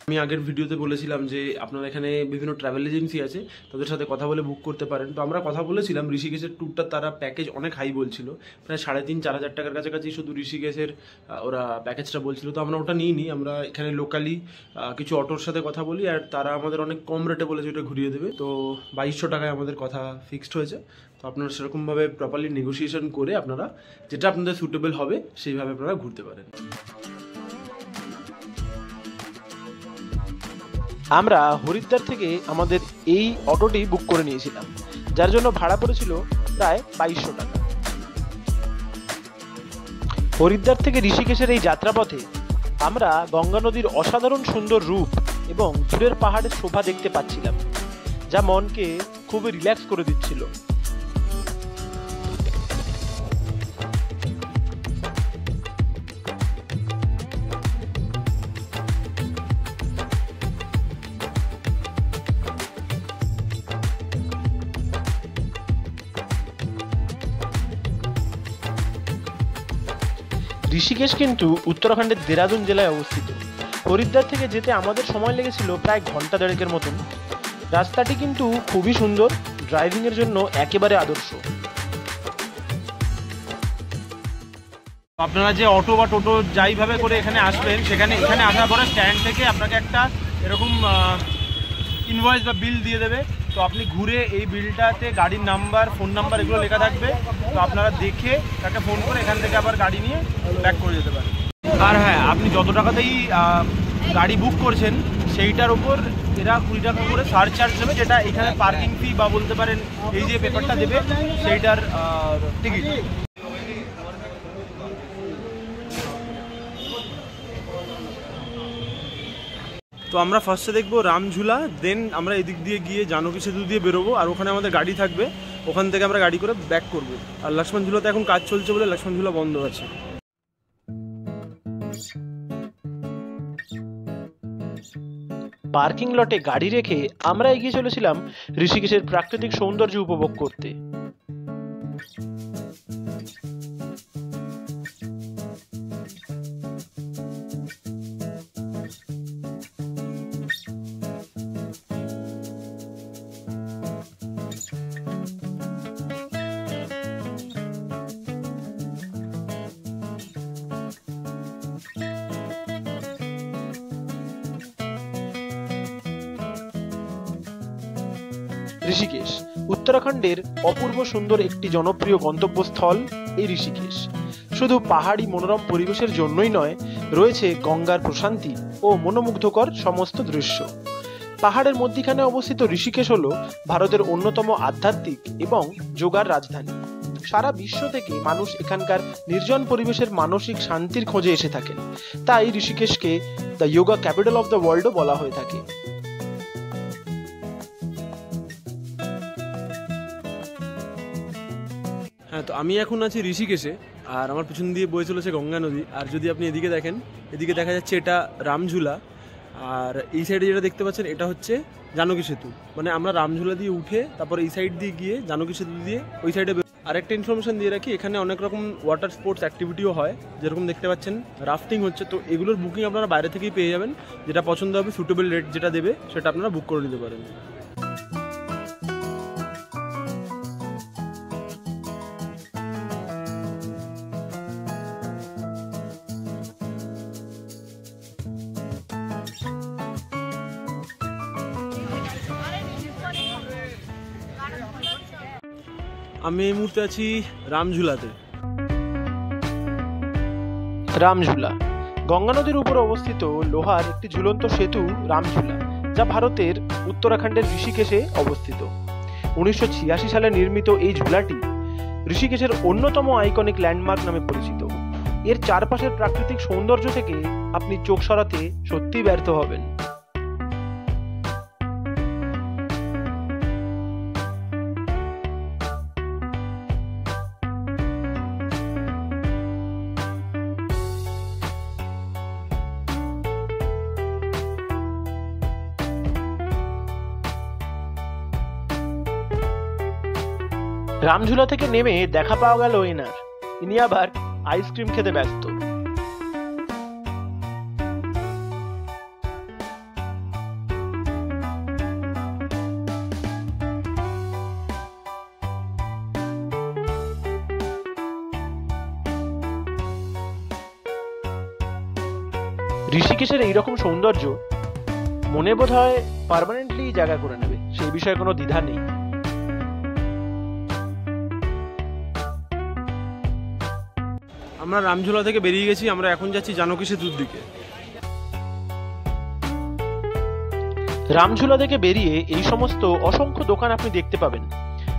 আমি আগের ভিডিওতে বলেছিলাম যে আপনারা এখানে বিভিন্ন ট্রাভেল এজেন্সি আছে, তাদের সাথে কথা বলে বুক করতে পারেন। তো আমরা কথা বলেছিলাম ঋষিকেশের ট্যুরটা, তারা প্যাকেজ অনেক হাই বলছিল, প্রায় 3,500-4,000 টাকার কাছাকাছি শুধু ঋষিকেশের ওরা প্যাকেজটা বলছিল। তো আমরা ওটা নিই নি, আমরা এখানে লোকালি কিছু অটোর সাথে কথা বলি, আর তারা আমাদের অনেক কম রেটে বলেছে ওটা ঘুরিয়ে দেবে। তো 2,200 টাকায় আমাদের কথা ফিক্সড হয়েছে। তো আপনারা সেরকমভাবে প্রপারলি নেগোসিয়েশন করে আপনারা যেটা আপনাদের সুটেবল হবে সেইভাবে আপনারা ঘুরতে পারেন। আমরা হরিদ্বার থেকে আমাদের এই অটোটি বুক করে নিয়েছিলাম, যার জন্য ভাড়া পড়েছিল প্রায় 2,200 টাকা। হরিদ্বার থেকে ঋষিকেশের এই যাত্রাপথে আমরা গঙ্গা নদীর অসাধারণ সুন্দর রূপ এবং দূরের পাহাড়ের শোভা দেখতে পাচ্ছিলাম, যা মনকে খুবই রিল্যাক্স করে দিচ্ছিল। ঋষিকেশ কিন্তু উত্তরাখণ্ডের দেরাদুন জেলায় অবস্থিত। হরিদ্বার থেকে যেতে আমাদের সময় লেগেছিল প্রায় ঘন্টা দেড়েকের মতন। রাস্তাটি কিন্তু খুবই সুন্দর, ড্রাইভিং এর জন্য একেবারে আদর্শ। আপনারা যে অটো বা টোটো যাইভাবে করে এখানে আসবেন, এখানে আসার পরে স্ট্যান্ড থেকে আপনাকে একটা এরকম ইনভয়েস বা বিল দিয়ে দেবে। তো আপনি ঘুরে এই বিলটাতে গাড়ির নাম্বার, ফোন নাম্বার এগুলো লেখা থাকবে। তো আপনারা দেখে তাকে ফোন করে এখান থেকে আবার গাড়ি নিয়ে ব্যাক করে যেতে পারেন। আর হ্যাঁ, আপনি যত টাকাতেই গাড়ি বুক করছেন সেইটার উপর এরা 20 টাকা করে সারচার্জ দেবে, যেটা এখানে পার্কিং ফি বা বলতে পারেন এই যে পেপারটা দেবে সেইটার টিকিট। তো আমরা ফার্স্টে দেখবো রামঝুলা, দেন আমরা এদিক দিয়ে গিয়ে জানকী সেতু দিয়ে বেরোবো, আর ওখানে আমাদের গাড়ি থাকবে, ওখান থেকে আমরা গাড়ি করে ব্যাক করবো। আর লক্ষ্মণ ঝুলাতে এখন কাজ চলছে বলে লক্ষ্মণ ঝুলা বন্ধ আছে। পার্কিং লটে গাড়ি রেখে আমরা এগিয়ে চলেছিলাম ঋষিকেশের প্রাকৃতিক সৌন্দর্য উপভোগ করতে। ঋষিকেশ উত্তরাখণ্ডের অপূর্ব সুন্দর একটি জনপ্রিয় গন্তব্যস্থল। এই ঋষিকেশ শুধু পাহাড়ি মনোরম পরিবেশের জন্যই নয়, রয়েছে গঙ্গার প্রশান্তি ও মনোমুগ্ধকর সমস্ত দৃশ্য। পাহাড়ের মধ্যখানে অবস্থিত ঋষিকেশ হলো ভারতের অন্যতম আধ্যাত্মিক এবং যোগার রাজধানী। সারা বিশ্ব থেকে মানুষ এখানকার নির্জন পরিবেশের মানসিক শান্তির খোঁজে এসে থাকেন, তাই ঋষিকেশকে the yoga capital of the ওয়ার্ল্ডও বলা হয়ে থাকে। হ্যাঁ, তো আমি এখন আছি ঋষিকেশে, আর আমার পিছন দিয়ে বয়ে চলেছে গঙ্গা নদী। আর যদি আপনি এদিকে দেখেন, এদিকে দেখা যাচ্ছে এটা রামঝুলা, আর এই সাইডে যেটা দেখতে পাচ্ছেন এটা হচ্ছে জানকী সেতু। মানে আমরা রামঝুলা দিয়ে উঠে তারপর এই সাইড দিয়ে গিয়ে জানকী সেতু দিয়ে ওই সাইডে। আরেকটা ইনফরমেশন দিয়ে রাখি, এখানে অনেক রকম ওয়াটার স্পোর্টস অ্যাক্টিভিটিও হয়, যেরকম দেখতে পাচ্ছেন রাফটিং হচ্ছে। তো এগুলোর বুকিং আপনারা বাইরে থেকেই পেয়ে যাবেন, যেটা পছন্দ হবে, সুটেবল রেট যেটা দেবে সেটা আপনারা বুক করে নিতে পারেন। আমি এই মুহূর্তে আছি রামঝুলাতে। রামঝুলা গঙ্গা নদীর উপর অবস্থিত লোহার একটি ঝুলন্ত সেতু রামঝুলা, যা ভারতের উত্তরাখণ্ডের ঋষিকেশে অবস্থিত। 1986 সালে নির্মিত এই ঝুলাটি ঋষিকেশের অন্যতম আইকনিক ল্যান্ডমার্ক নামে পরিচিত। এর চারপাশের প্রাকৃতিক সৌন্দর্য থেকে আপনি চোখ সরাতে সত্যিই ব্যর্থ হবেন। রামঝুলা থেকে নেমে দেখা পাওয়া গেল এনার, ইনি আবার আইসক্রিম খেতে ব্যস্ত। ঋষিকেশের এইরকম সৌন্দর্য মনে বোধ হয় পার্মানেন্টলি জায়গা করে নেবে, সেই বিষয়ে কোনো দ্বিধা নেই। আমরা রামঝোলা থেকে বেরিয়ে গেছি, আমরা এখন যাচ্ছি জানকী সেতুর দিকে। রামঝুলা থেকে বেরিয়ে এই সমস্ত অসংখ্য দোকান আপনি দেখতে পাবেন,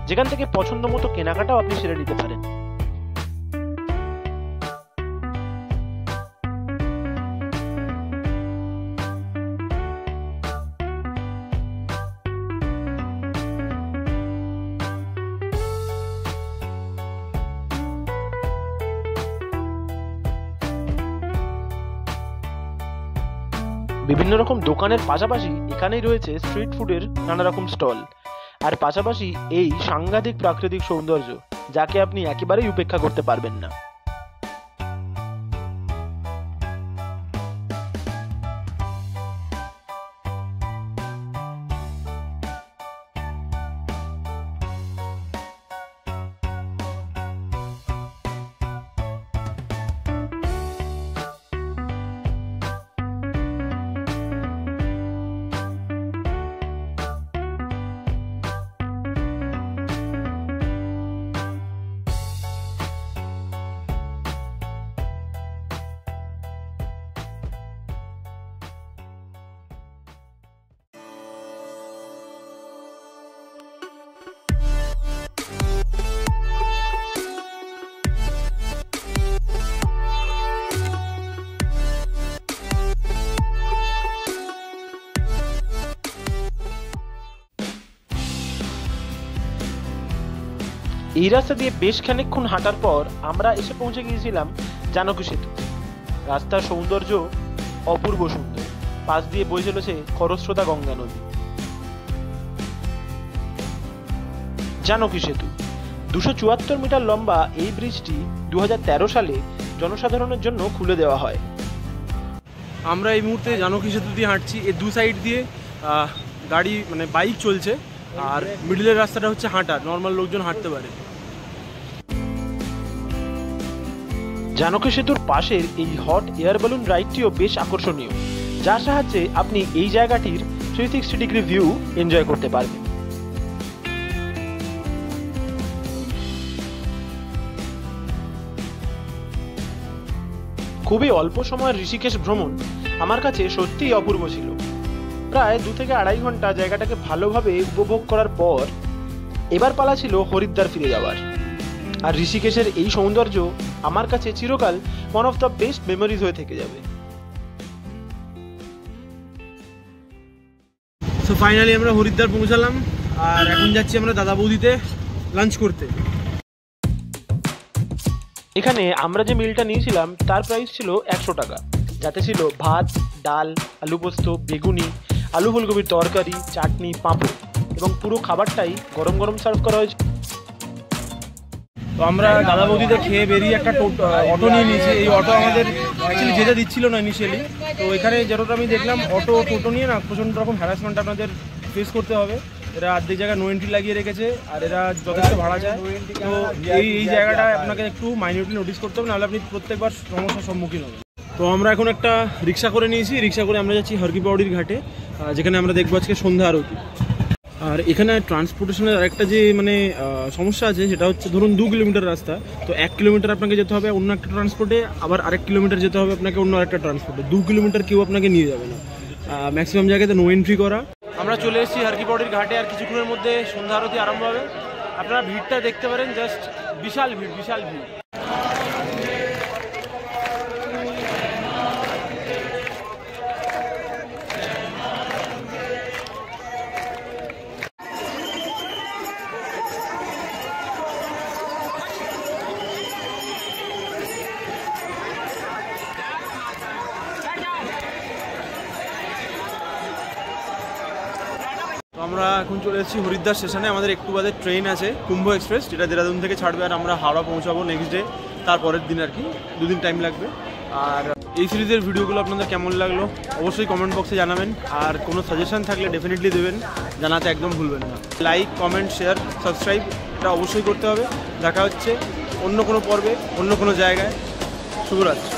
যেখান থেকে পছন্দ মতো কেনাকাটাও আপনি সেরে নিতে পারেন। বিভিন্ন রকম দোকানের পাশাপাশি এখানেই রয়েছে স্ট্রিট ফুডের নানা রকম স্টল, আর পাশাপাশি এই সাংঘাতিক প্রাকৃতিক সৌন্দর্য, যাকে আপনি একেবারেই উপেক্ষা করতে পারবেন না। এই রাস্তা দিয়ে বেশ খানিকক্ষণ হাঁটার পর আমরা এসে পৌঁছে গিয়েছিলাম জানকী সেতু। রাস্তার সৌন্দর্য অপূর্ব সুন্দর, পাশ দিয়ে বয়ে চলেছে খরস্রোতা গঙ্গা নদী। জানকী সেতু 274 মিটার লম্বা এই ব্রিজটি 2013 সালে জনসাধারণের জন্য খুলে দেওয়া হয়। আমরা এই মুহূর্তে জানকী সেতু দিয়ে হাঁটছি, এর দু সাইড দিয়ে গাড়ি মানে বাইক চলছে, আর মিডলের রাস্তাটা হচ্ছে হাঁটার, নর্মাল লোকজন হাঁটতে পারে। জানকী সেতুর পাশের এই হট এয়ার বেলুন রাইডটিও বেশ আকর্ষণীয়, যার সাহায্যে আপনি এই জায়গাটির 360 ডিগ্রি ভিউ এনজয় করতে পারবেন। খুবই অল্প সময়ের ঋষিকেশ ভ্রমণ আমার কাছে সত্যিই অপূর্ব ছিল। প্রায় 2 থেকে 2.5 ঘন্টা জায়গাটাকে ভালোভাবে উপভোগ করার পর এবার পালা ছিল হরিদ্বার ফিরে যাওয়ার। আর ঋষিকেশের এই সৌন্দর্য আমার কাছে চিরকাল one of the best memories হয়ে থেকে যাবে। সো ফাইনালি আমরা হরিদ্বার পৌঁছালাম, আর এখন যাচ্ছি আমরা দাদা বৌদিতে লাঞ্চ করতে। এখানে আমরা যে মিলটা নিয়েছিলাম তার প্রাইস ছিল 100 টাকা, যাতে ছিল ভাত, ডাল, আলু পোস্ত, বেগুনি, আলু ফুলকপির তরকারি, চাটনি, পাঁপড়, এবং পুরো খাবারটাই গরম গরম সার্ভ করা হয়েছে। তো আমরা দাদা বৌদিতে খেয়ে বেরিয়ে একটা অটো নিয়ে নিয়েছি। এই অটো আমাদের অ্যাকচুয়ালি যেতে দিচ্ছিল না ইনিশিয়ালি, তো এখানে যতটা আমি দেখলাম টোটো নিয়ে না প্রচণ্ড রকম হ্যারাসমেন্ট আপনাদের ফেস করতে হবে। এরা অর্ধেক জায়গায় নো এন্ট্রি লাগিয়ে রেখেছে, আর এরা যথেষ্ট ভাড়া চায়। তো এই জায়গাটা আপনাকে একটু মাইনিউটলি নোটিস করতে হবে, নাহলে আপনি প্রত্যেকবার সমস্যার সম্মুখীন হবেন। তো আমরা এখন একটা রিক্সা করে নিয়েছি, রিক্সা করে আমরা যাচ্ছি হরকি পাউডির ঘাটে, যেখানে আমরা দেখবো আজকে সন্ধ্যা আরতি। আর এখানে ট্রান্সপোর্টেশনের আরেকটা যে মানে সমস্যা আছে, সেটা হচ্ছে ধরুন 2 কিলোমিটার রাস্তা, তো 1 কিলোমিটার আপনাকে যেতে হবে অন্য একটা ট্রান্সপোর্টে, আবার আরেক কিলোমিটার যেতে হবে আপনাকে অন্য আরেকটা ট্রান্সপোর্টে। 2 কিলোমিটার কেউ আপনাকে নিয়ে যাবে না, ম্যাক্সিমাম জায়গাতে নো এন্ট্রি করা। আমরা চলে এসেছি হরকি পাউডির ঘাটে, আর কিছুক্ষণের মধ্যে সন্ধ্যা আরতি আরম্ভ হবে। আপনারা ভিড়টা দেখতে পারেন, জাস্ট বিশাল ভিড়, বিশাল ভিড়। আমরা এখন চলে এসেছি হরিদ্বার স্টেশনে। আমাদের একটু বাদে ট্রেন আছে কুম্ভ এক্সপ্রেস, যেটা দেরাদুন থেকে ছাড়বে, আর আমরা হাওড়া পৌঁছাবো নেক্সট ডে, তারপরের দিন আর কি, 2 দিন টাইম লাগবে। আর এই সিরিজের ভিডিওগুলো আপনাদের কেমন লাগলো অবশ্যই কমেন্ট বক্সে জানাবেন, আর কোনো সাজেশন থাকলে ডেফিনেটলি দেবেন, জানাতে একদম ভুলবেন না। লাইক, কমেন্ট, শেয়ার, সাবস্ক্রাইব এটা অবশ্যই করতে হবে। দেখা হচ্ছে অন্য কোনো পর্বে, অন্য কোনো জায়গায়। শুভরাত্রি।